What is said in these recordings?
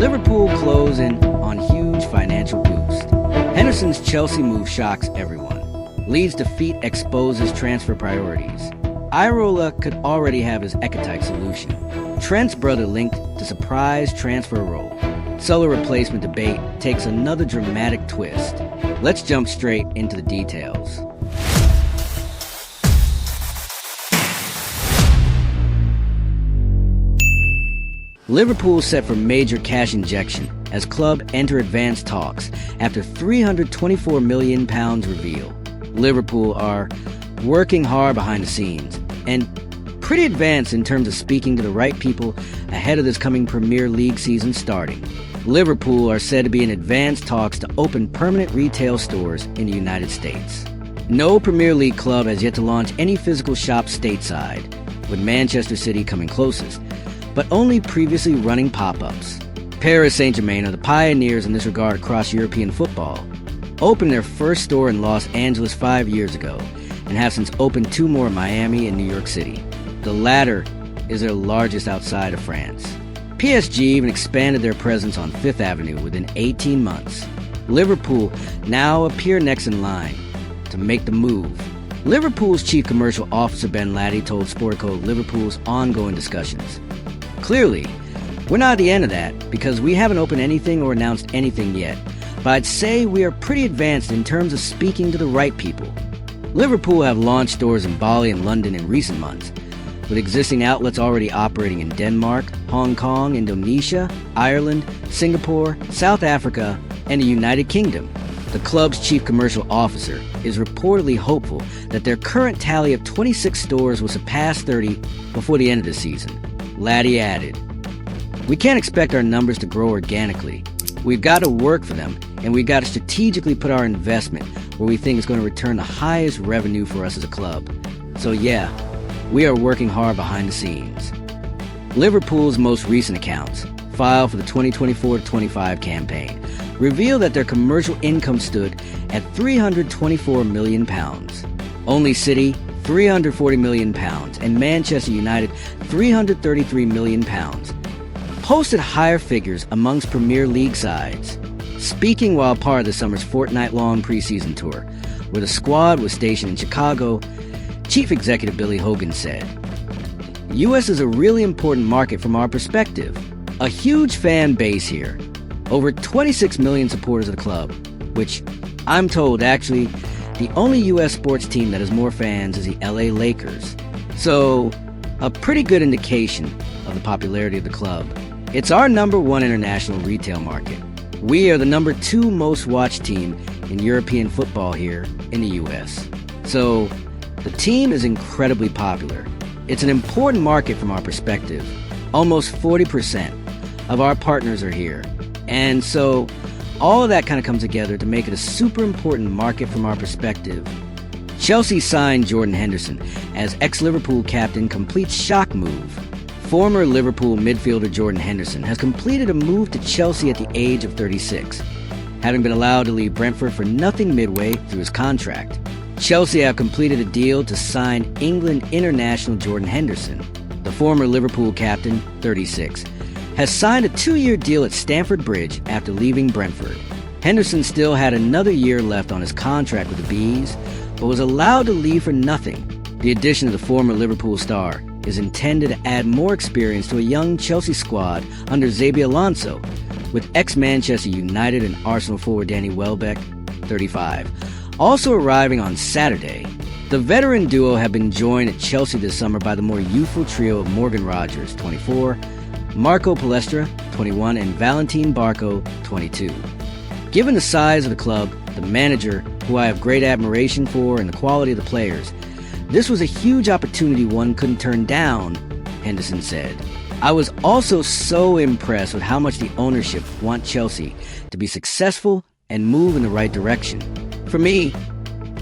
Liverpool closing on huge financial boost. Henderson's Chelsea move shocks everyone. Leeds' defeat exposes transfer priorities. Iraola could already have his Ekitike solution. Trent's brother linked to surprise transfer role. Salah replacement debate takes another dramatic twist. Let's jump straight into the details. Liverpool set for major cash injection as club enter advanced talks after £324 million reveal. Liverpool are working hard behind the scenes and pretty advanced in terms of speaking to the right people ahead of this coming Premier League season starting. Liverpool are said to be in advanced talks to open permanent retail stores in the United States. No Premier League club has yet to launch any physical shops stateside, with Manchester City coming closest, but only previously running pop-ups. Paris Saint-Germain are the pioneers in this regard across European football, opened their first store in Los Angeles 5 years ago, and have since opened 2 more in Miami and New York City. The latter is their largest outside of France. PSG even expanded their presence on Fifth Avenue within 18 months. Liverpool now appear next in line to make the move. Liverpool's chief commercial officer Ben Latty told Sportico Liverpool's ongoing discussions. Clearly, we're not at the end of that because we haven't opened anything or announced anything yet, but I'd say we are pretty advanced in terms of speaking to the right people. Liverpool have launched stores in Bali and London in recent months, with existing outlets already operating in Denmark, Hong Kong, Indonesia, Ireland, Singapore, South Africa, and the United Kingdom. The club's chief commercial officer is reportedly hopeful that their current tally of 26 stores will surpass 30 before the end of the season. Latty added, "We can't expect our numbers to grow organically. We've got to work for them, and we've got to strategically put our investment where we think is going to return the highest revenue for us as a club. So yeah, we are working hard behind the scenes." Liverpool's most recent accounts, filed for the 2024-25 campaign, reveal that their commercial income stood at £324 million. Only City, £340 million, and Manchester United, £333 million, posted higher figures amongst Premier League sides. Speaking while part of the summer's fortnight-long preseason tour, where the squad was stationed in Chicago, Chief Executive Billy Hogan said, "The U.S. is a really important market from our perspective. A huge fan base here. Over 26 million supporters of the club, which I'm told actually the only U.S. sports team that has more fans is the LA Lakers. So, a pretty good indication of the popularity of the club. It's our #1 international retail market. We are the #2 most watched team in European football here in the U.S. So, the team is incredibly popular. It's an important market from our perspective. Almost 40% of our partners are here. And so, all of that kind of comes together to make it a super important market from our perspective." Chelsea signed Jordan Henderson as ex-Liverpool captain completes shock move. Former Liverpool midfielder Jordan Henderson has completed a move to Chelsea at the age of 36, having been allowed to leave Brentford for nothing midway through his contract. Chelsea have completed a deal to sign England international Jordan Henderson. The former Liverpool captain, 36, has signed a 2-year deal at Stamford Bridge after leaving Brentford. Henderson still had another year left on his contract with the Bees, but was allowed to leave for nothing. The addition of the former Liverpool star is intended to add more experience to a young Chelsea squad under Xabi Alonso, with ex-Manchester United and Arsenal forward Danny Welbeck, 35, also arriving on Saturday. The veteran duo have been joined at Chelsea this summer by the more youthful trio of Morgan Rogers, 24, Marco Palestra, 21, and Valentin Barco, 22. Given the size of the club, the manager, who I have great admiration for, and the quality of the players, this was a huge opportunity one couldn't turn down, Henderson said. "I was also so impressed with how much the ownership want Chelsea to be successful and move in the right direction. For me,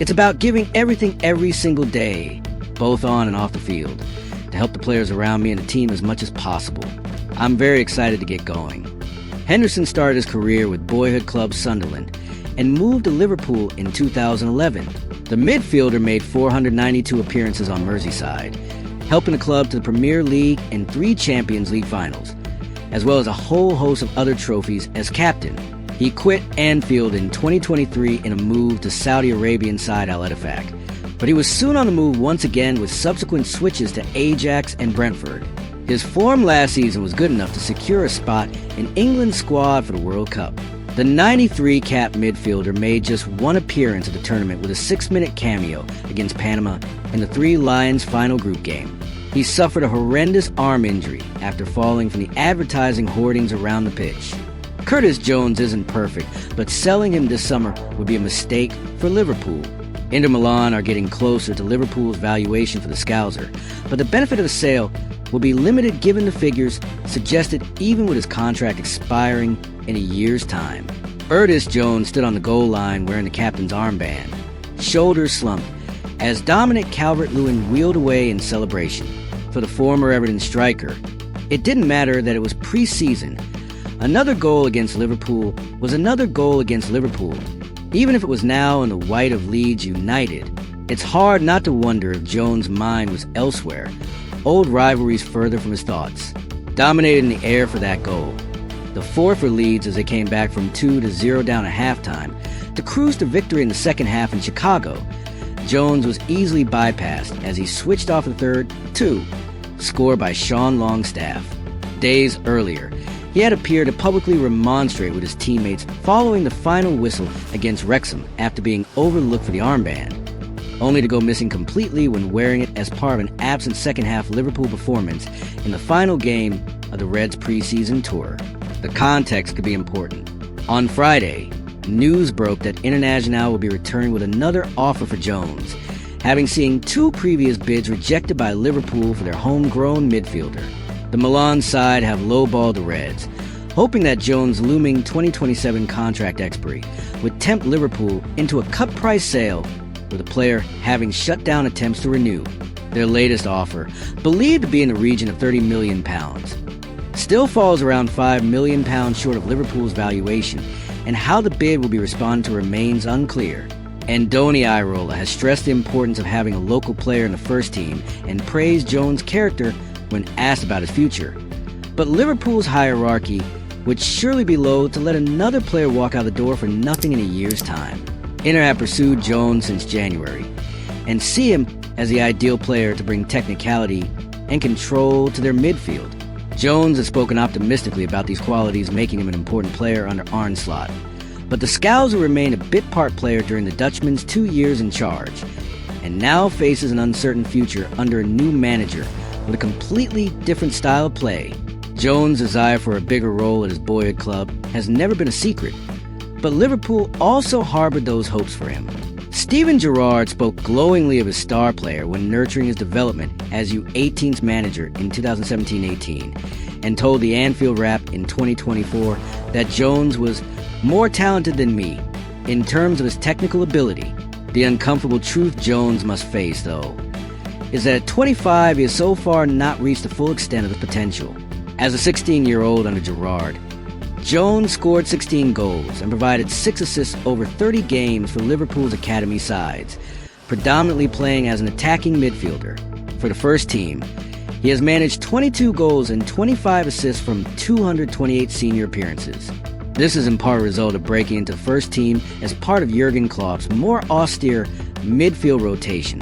it's about giving everything every single day, both on and off the field, to help the players around me and the team as much as possible. I'm very excited to get going." Henderson started his career with boyhood club Sunderland and moved to Liverpool in 2011. The midfielder made 492 appearances on Merseyside, helping the club to the Premier League and 3 Champions League finals. as well as a whole host of other trophies as captain. He quit Anfield in 2023 in a move to Saudi Arabian side Al Ettifaq, but he was soon on the move once again with subsequent switches to Ajax and Brentford. His form last season was good enough to secure a spot in England's squad for the World Cup. The 93-cap midfielder made just one appearance at the tournament with a 6-minute cameo against Panama in the Three Lions final group game. He suffered a horrendous arm injury after falling from the advertising hoardings around the pitch. Curtis Jones isn't perfect, but selling him this summer would be a mistake for Liverpool. Inter Milan are getting closer to Liverpool's valuation for the Scouser, but the benefit of the sale will be limited given the figures suggested even with his contract expiring in a year's time. Curtis Jones stood on the goal line wearing the captain's armband, shoulders slumped, as Dominic Calvert-Lewin wheeled away in celebration. For the former Everton striker, it didn't matter that it was pre-season. Another goal against Liverpool was another goal against Liverpool. Even if it was now in the white of Leeds United, it's hard not to wonder if Jones' mind was elsewhere, old rivalries further from his thoughts. Dominated in the air for that goal. The fourth for Leeds as they came back from 2-0 down at halftime to cruise to victory in the second half in Chicago. Jones was easily bypassed as he switched off the third, too, scored by Sean Longstaff. Days earlier, he had appeared to publicly remonstrate with his teammates following the final whistle against Wrexham after being overlooked for the armband, only to go missing completely when wearing it as part of an absent second-half Liverpool performance in the final game of the Reds' preseason tour. The context could be important. On Friday, news broke that Internazionale will be returning with another offer for Jones, having seen two previous bids rejected by Liverpool for their homegrown midfielder. The Milan side have lowballed the Reds, hoping that Jones' looming 2027 contract expiry would tempt Liverpool into a cut-price sale, with the player having shut down attempts to renew. Their latest offer, believed to be in the region of £30 million, still falls around £5 million short of Liverpool's valuation, and how the bid will be responded to remains unclear. Andoni Iraola has stressed the importance of having a local player in the first team and praised Jones' character when asked about his future. But Liverpool's hierarchy would surely be loath to let another player walk out the door for nothing in a year's time. Inter have pursued Jones since January and see him as the ideal player to bring technicality and control to their midfield. Jones has spoken optimistically about these qualities making him an important player under Arne Slot, but the Scouse will remain a bit-part player during the Dutchman's 2 years in charge, and now faces an uncertain future under a new manager with a completely different style of play. Jones' desire for a bigger role at his boyhood club has never been a secret, but Liverpool also harbored those hopes for him. Steven Gerrard spoke glowingly of his star player when nurturing his development as U18's manager in 2017-18, and told the Anfield Wrap in 2024 that Jones was more talented than me in terms of his technical ability. The uncomfortable truth Jones must face, though, is that at 25 he has so far not reached the full extent of his potential. As a 16-year-old under Gerrard, Jones scored 16 goals and provided 6 assists over 30 games for Liverpool's academy sides, predominantly playing as an attacking midfielder. For the first team, he has managed 22 goals and 25 assists from 228 senior appearances. This is in part a result of breaking into the first team as part of Jurgen Klopp's more austere midfield rotation,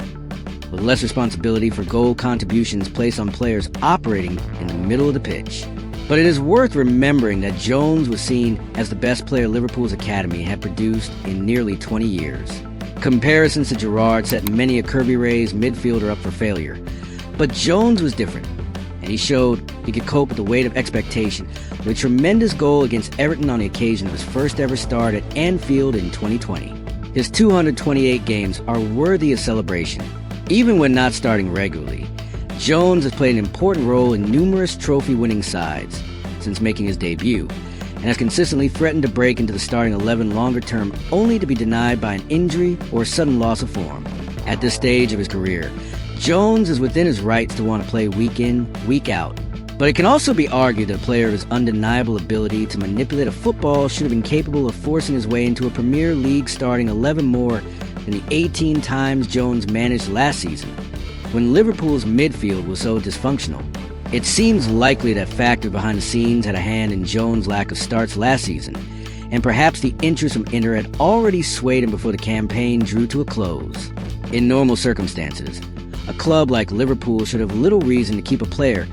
with less responsibility for goal contributions placed on players operating in the middle of the pitch. But it is worth remembering that Jones was seen as the best player Liverpool's academy had produced in nearly 20 years. Comparisons to Gerrard set many a Kirby Ray's midfielder up for failure. But Jones was different, and he showed he could cope with the weight of expectation with a tremendous goal against Everton on the occasion of his first ever start at Anfield in 2020. His 228 games are worthy of celebration. Even when not starting regularly, Jones has played an important role in numerous trophy-winning sides since making his debut, and has consistently threatened to break into the starting 11 longer term only to be denied by an injury or sudden loss of form. At this stage of his career, Jones is within his rights to want to play week in, week out. But it can also be argued that a player of his undeniable ability to manipulate a football should have been capable of forcing his way into a Premier League starting 11 more than the 18 times Jones managed last season, when Liverpool's midfield was so dysfunctional. It seems likely that factors behind the scenes had a hand in Jones' lack of starts last season, and perhaps the interest from Inter had already swayed him before the campaign drew to a close. In normal circumstances, a club like Liverpool should have little reason to keep a player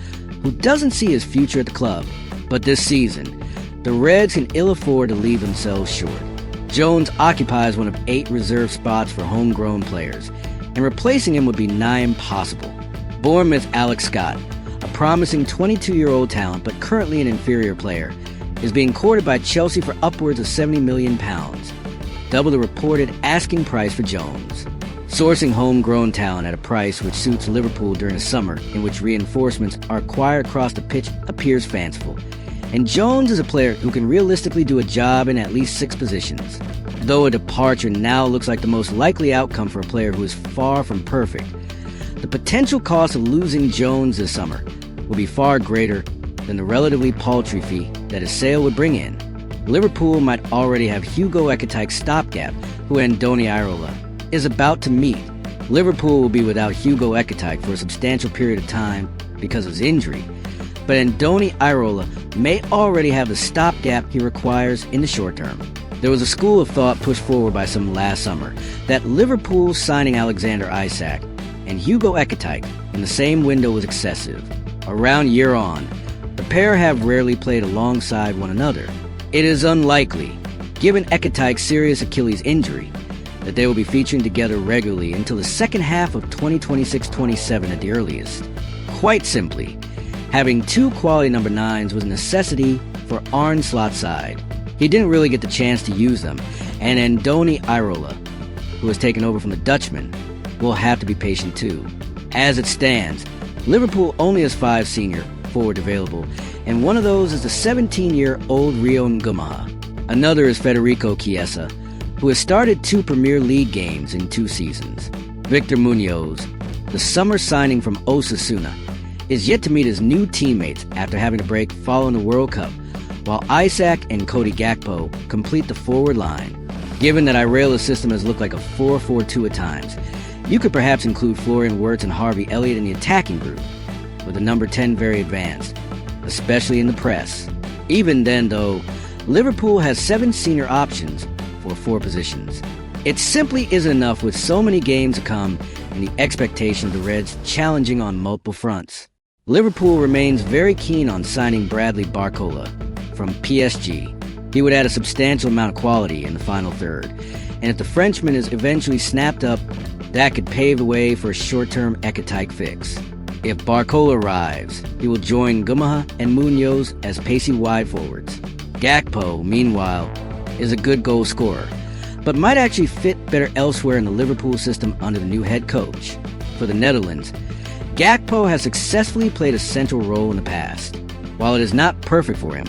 who doesn't see his future at the club. But this season, the Reds can ill afford to leave themselves short. Jones occupies one of 8 reserve spots for homegrown players, and replacing him would be nigh impossible. Bournemouth Alex Scott, a promising 22-year-old talent but currently an inferior player, is being courted by Chelsea for upwards of £70 million, double the reported asking price for Jones. Sourcing homegrown talent at a price which suits Liverpool during a summer in which reinforcements are acquired across the pitch appears fanciful, and Jones is a player who can realistically do a job in at least 6 positions. Though a departure now looks like the most likely outcome for a player who is far from perfect, the potential cost of losing Jones this summer will be far greater than the relatively paltry fee that his sale would bring in. Liverpool might already have Hugo Ekitike's stopgap, who Andoni Iraola is about to meet. Liverpool will be without Hugo Ekitike for a substantial period of time because of his injury, but Andoni Iraola may already have the stopgap he requires in the short term. There was a school of thought pushed forward by some last summer that Liverpool signing Alexander Isak and Hugo Ekitike in the same window was excessive. Around year on, the pair have rarely played alongside one another. It is unlikely, given Ekitike's serious Achilles injury, that they will be featuring together regularly until the second half of 2026-27 at the earliest. Quite simply, having 2 quality number 9s was a necessity for Arne Slot's side. He didn't really get the chance to use them, and Andoni Iraola, who has taken over from the Dutchman, will have to be patient too. As it stands, Liverpool only has 5 senior forward available, and one of those is the 17-year-old Rio Ngumaha. Another is Federico Chiesa, who has started 2 Premier League games in 2 seasons. Victor Munoz, the summer signing from Osasuna, is yet to meet his new teammates after having a break following the World Cup, while Isak and Cody Gakpo complete the forward line. Given that Iraola's system has looked like a 4-4-2 at times, you could perhaps include Florian Wirtz and Harvey Elliott in the attacking group, with the number 10 very advanced, especially in the press. Even then, though, Liverpool has 7 senior options for 4 positions. It simply isn't enough with so many games to come and the expectation of the Reds challenging on multiple fronts. Liverpool remains very keen on signing Bradley Barcola from PSG. He would add a substantial amount of quality in the final third, and if the Frenchman is eventually snapped up, that could pave the way for a short-term Ekitike fix. If Barcola arrives, he will join Ngumaha and Munoz as pacey wide forwards. Gakpo, meanwhile, is a good goal scorer, but might actually fit better elsewhere in the Liverpool system under the new head coach. For the Netherlands, Gakpo has successfully played a central role in the past. While it is not perfect for him,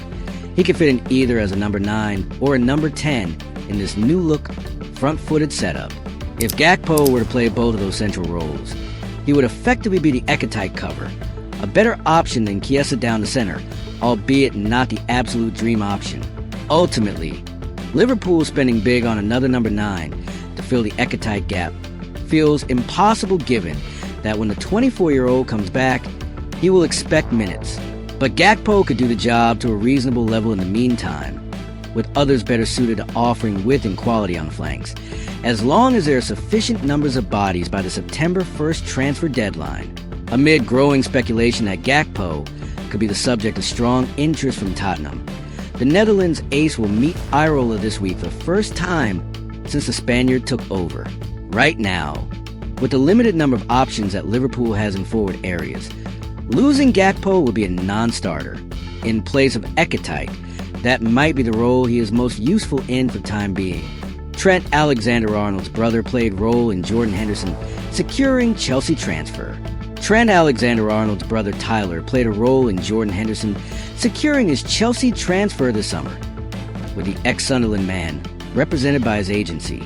he can fit in either as a number 9 or a number 10 in this new-look, front-footed setup. If Gakpo were to play both of those central roles, he would effectively be the Ekitike cover, a better option than Chiesa down the center, albeit not the absolute dream option. Ultimately, Liverpool spending big on another number 9 to fill the Ekitike gap feels impossible given that when the 24-year-old comes back, he will expect minutes. But Gakpo could do the job to a reasonable level in the meantime, with others better suited to offering width and quality on the flanks, as long as there are sufficient numbers of bodies by the September 1st transfer deadline. Amid growing speculation that Gakpo could be the subject of strong interest from Tottenham, the Netherlands ace will meet Iraola this week for the first time since the Spaniard took over. Right now, with the limited number of options that Liverpool has in forward areas, losing Gakpo would be a non-starter. In place of Ekitike, that might be the role he is most useful in for the time being. Trent Alexander-Arnold's brother played role in Jordan Henderson securing Chelsea transfer. Trent Alexander-Arnold's brother Tyler played a role in Jordan Henderson securing his Chelsea transfer this summer, with the ex-Sunderland man represented by his agency.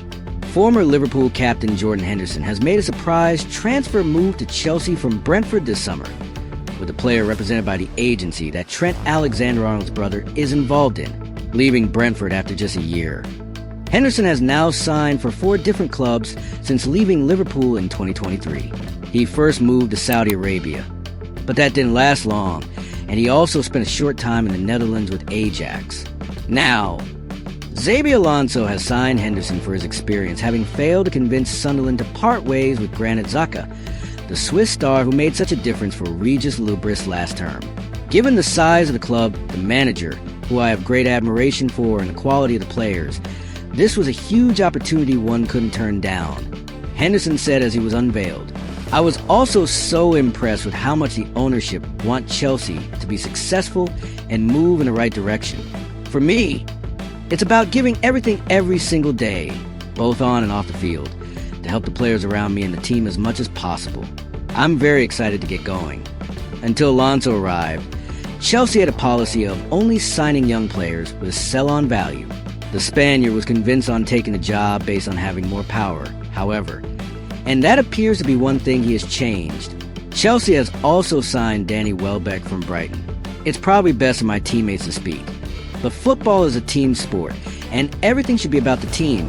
Former Liverpool captain Jordan Henderson has made a surprise transfer move to Chelsea from Brentford this summer, with the player represented by the agency that Trent Alexander-Arnold's brother is involved in, leaving Brentford after just a year. Henderson has now signed for 4 different clubs since leaving Liverpool in 2023. He first moved to Saudi Arabia, But that didn't last long, and he also spent a short time in the Netherlands with Ajax. Now, Xabi Alonso has signed Henderson for his experience, having failed to convince Sunderland to part ways with Granit Xhaka, the Swiss star who made such a difference for Regis Lubris last term. Given the size of the club, the manager, who I have great admiration for, and the quality of the players, this was a huge opportunity one couldn't turn down. Henderson said as he was unveiled, "I was also so impressed with how much the ownership want Chelsea to be successful and move in the right direction. For me, it's about giving everything every single day, both on and off the field, to help the players around me and the team as much as possible. I'm very excited to get going." Until Alonso arrived, Chelsea had a policy of only signing young players with a sell-on value. The Spaniard was convinced on taking the job based on having more power, however, and that appears to be one thing he has changed. Chelsea has also signed Danny Welbeck from Brighton. It's probably best for my teammates to speak, but football is a team sport, and everything should be about the team,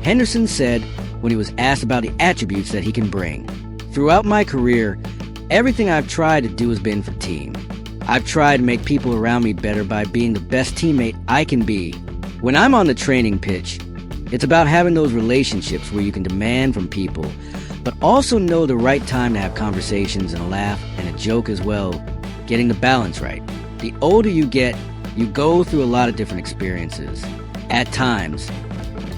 Henderson said when he was asked about the attributes that he can bring. "Throughout my career, everything I've tried to do has been for team. I've tried to make people around me better by being the best teammate I can be. When I'm on the training pitch, it's about having those relationships where you can demand from people, but also know the right time to have conversations and a laugh and a joke as well, getting the balance right. The older you get, you go through a lot of different experiences. At times,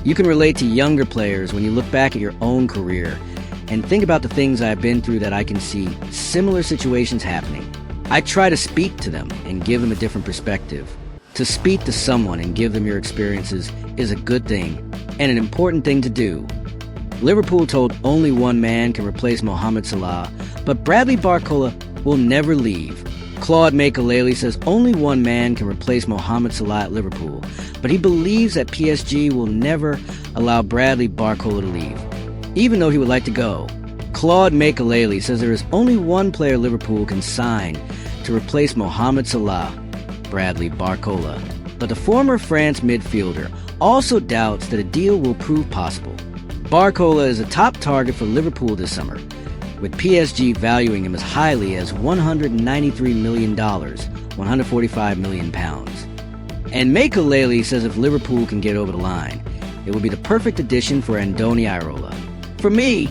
you can relate to younger players when you look back at your own career and think about the things I've been through that I can see similar situations happening. I try to speak to them and give them a different perspective. To speak to someone and give them your experiences is a good thing and an important thing to do. Liverpool told only one man can replace Mohamed Salah, but Bradley Barcola will never leave. Claude Makelele says only one man can replace Mohamed Salah at Liverpool, but he believes that PSG will never allow Bradley Barcola to leave, even though he would like to go. Claude Makelele says there is only one player Liverpool can sign to replace Mohamed Salah, Bradley Barcola. But the former France midfielder also doubts that a deal will prove possible. Barcola is a top target for Liverpool this summer, with PSG valuing him as highly as $193 million, £145 million. And Makelele says if Liverpool can get over the line, it will be the perfect addition for Andoni Iraola. For me,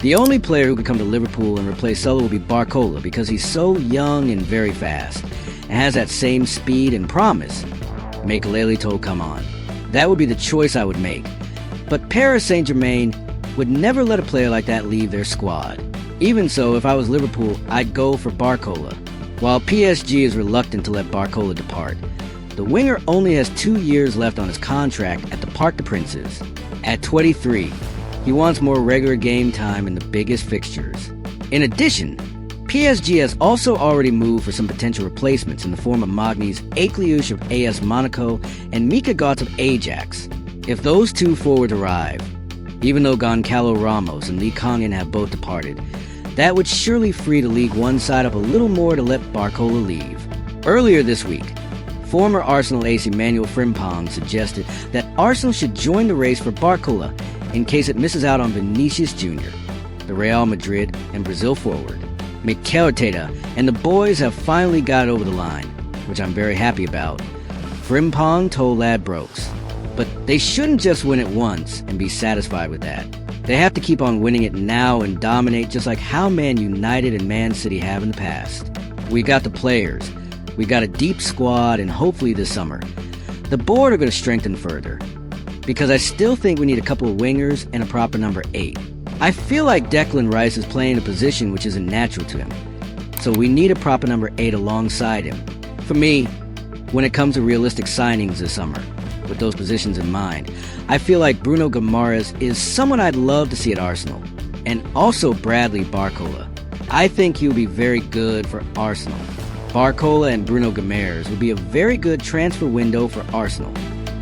the only player who could come to Liverpool and replace Salah will be Barcola because he's so young and very fast, and has that same speed and promise. Makelele told Come On. That would be the choice I would make. But Paris Saint-Germain would never let a player like that leave their squad. Even so, if I was Liverpool, I'd go for Barcola. While PSG is reluctant to let Barcola depart, the winger only has 2 years left on his contract at the Parc des Princes. At 23, he wants more regular game time in the biggest fixtures. In addition, PSG has also already moved for some potential replacements in the form of Magnus Akliush of AS Monaco and Mika Götze of Ajax. If those two forwards arrive, even though Goncalo Ramos and Lee Kangin have both departed, that would surely free the League One side up a little more to let Barcola leave. Earlier this week, former Arsenal ace Emmanuel Frimpong suggested that Arsenal should join the race for Barcola in case it misses out on Vinicius Jr., the Real Madrid and Brazil forward. Mikel Arteta and the boys have finally got it over the line, which I'm very happy about. Frimpong told Ladbrokes, but they shouldn't just win it once and be satisfied with that. They have to keep on winning it now and dominate just like how Man United and Man City have in the past. We got the players, we got a deep squad, and hopefully this summer, the board are going to strengthen further. Because I still think we need a couple of wingers and a proper number 8. I feel like Declan Rice is playing a position which isn't natural to him, so we need a proper number 8 alongside him. For me, when it comes to realistic signings this summer, with those positions in mind, I feel like Bruno Guimaraes is someone I'd love to see at Arsenal, and also Bradley Barcola. I think he'll be very good for Arsenal. Barcola and Bruno Guimaraes would be a very good transfer window for Arsenal.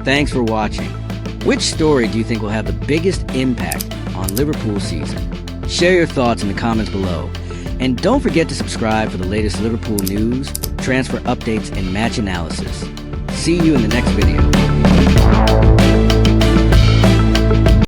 Thanks for watching. Which story do you think will have the biggest impact on Liverpool's season? Share your thoughts in the comments below. And don't forget to subscribe for the latest Liverpool news, transfer updates, and match analysis. See you in the next video.